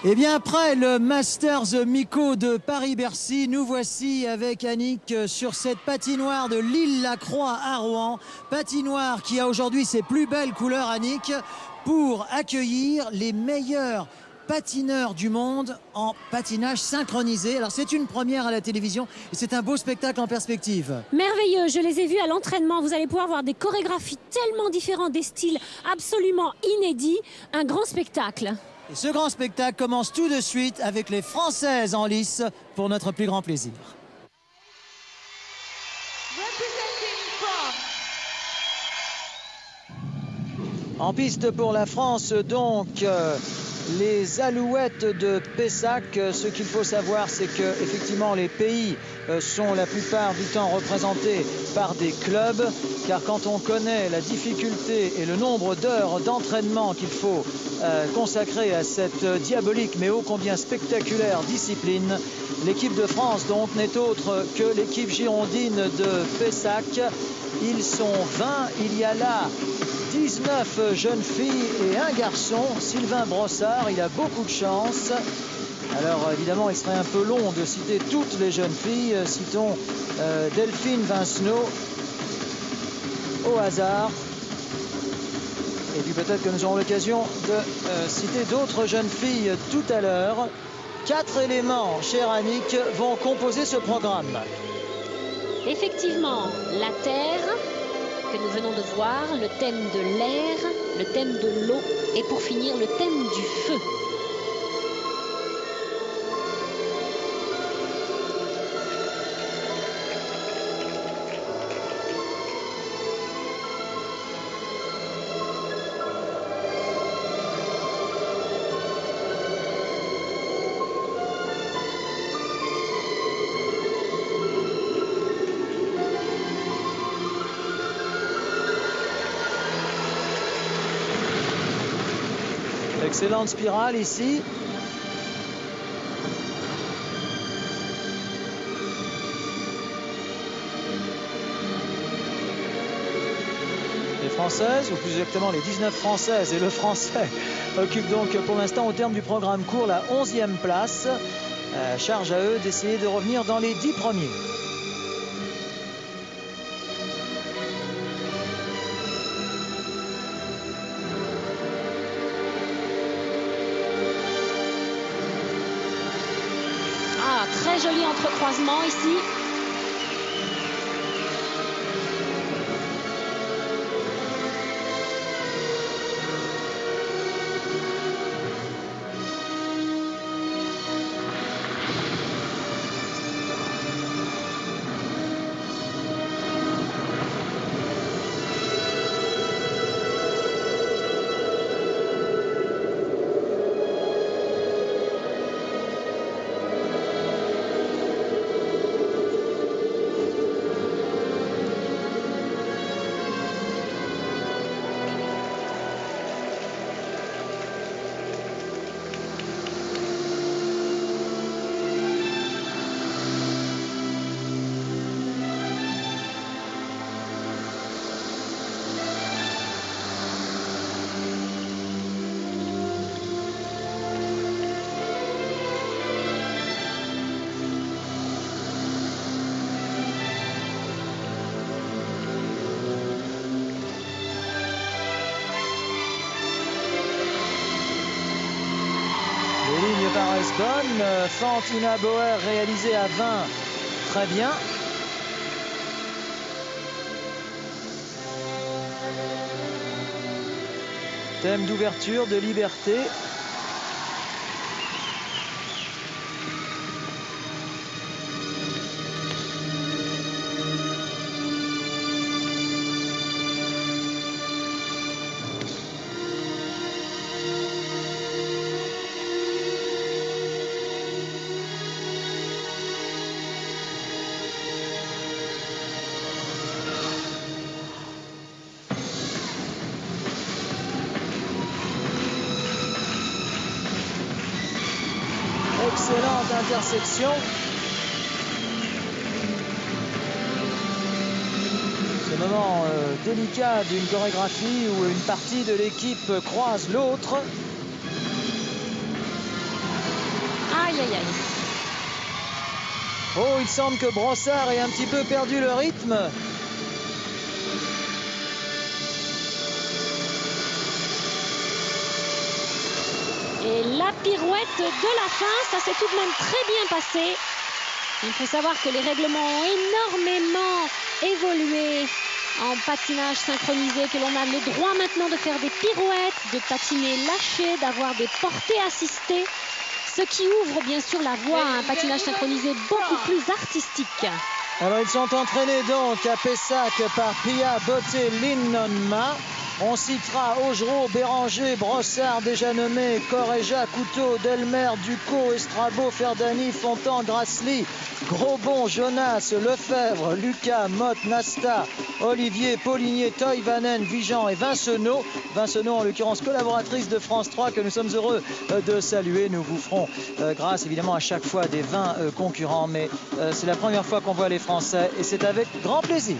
Et bien après le Masters Miko de Paris-Bercy, nous voici avec Annick sur cette patinoire de l'Île-la-Croix à Rouen. Patinoire qui a aujourd'hui ses plus belles couleurs, Annick, pour accueillir les meilleurs patineurs du monde en patinage synchronisé. Alors c'est une première à la télévision et c'est un beau spectacle en perspective. Merveilleux, je les ai vus à l'entraînement. Vous allez pouvoir voir des chorégraphies tellement différentes, des styles absolument inédits. Un grand spectacle. Et ce grand spectacle commence tout de suite avec les Françaises en lice pour notre plus grand plaisir. En piste pour la France, donc, les Alouettes de Pessac. Ce qu'il faut savoir, c'est que effectivement les pays sont la plupart du temps représentés par des clubs, car quand on connaît la difficulté et le nombre d'heures d'entraînement qu'il faut consacrer à cette diabolique mais ô combien spectaculaire discipline, l'équipe de France donc n'est autre que l'équipe girondine de Pessac. Ils sont 20, il y a là 19 jeunes filles et un garçon, Sylvain Brossard. Il a beaucoup de chance. Alors évidemment, il serait un peu long de citer toutes les jeunes filles. Citons Delphine Vincenot au hasard. Et puis peut-être que nous aurons l'occasion de citer d'autres jeunes filles tout à l'heure. 4 éléments, cher Annick, vont composer ce programme. Effectivement, la terre que nous venons de voir, le thème de l'air, le thème de l'eau et pour finir le thème du feu. Excellente spirale ici. Les Françaises, ou plus exactement les 19 Françaises et le Français, occupent donc pour l'instant au terme du programme court la 11e place. Charge à eux d'essayer de revenir dans les 10 premiers. Très joli entrecroisement ici. Bonne, Fantina Bauer réalisée à 20, très bien. Thème d'ouverture, de liberté. Excellente intersection. Ce moment délicat d'une chorégraphie où une partie de l'équipe croise l'autre. aïe, aïe, aïe. Oh, il semble que Brossard ait un petit peu perdu le rythme. Et la pirouette de la fin, ça s'est tout de même très bien passé. Il faut savoir que les règlements ont énormément évolué en patinage synchronisé, que l'on a le droit maintenant de faire des pirouettes, de patiner lâché, d'avoir des portées assistées, ce qui ouvre bien sûr la voie à un patinage synchronisé beaucoup plus artistique. Alors ils sont entraînés donc à Pessac par Pia Boté Linnonma. On citera Augereau, Béranger, Brossard, déjà nommé, Corréja, Couteau, Delmer, Ducot, Estrabo, Ferdani, Fontan, Grasly, Grosbon, Jonas, Lefebvre, Lucas, Motte, Nasta, Olivier, Paulinier, Toivanen, Vigeant et Vincenot. Vincenot en l'occurrence collaboratrice de France 3 que nous sommes heureux de saluer. Nous vous ferons grâce évidemment à chaque fois des 20 concurrents, mais c'est la première fois qu'on voit les Français et c'est avec grand plaisir.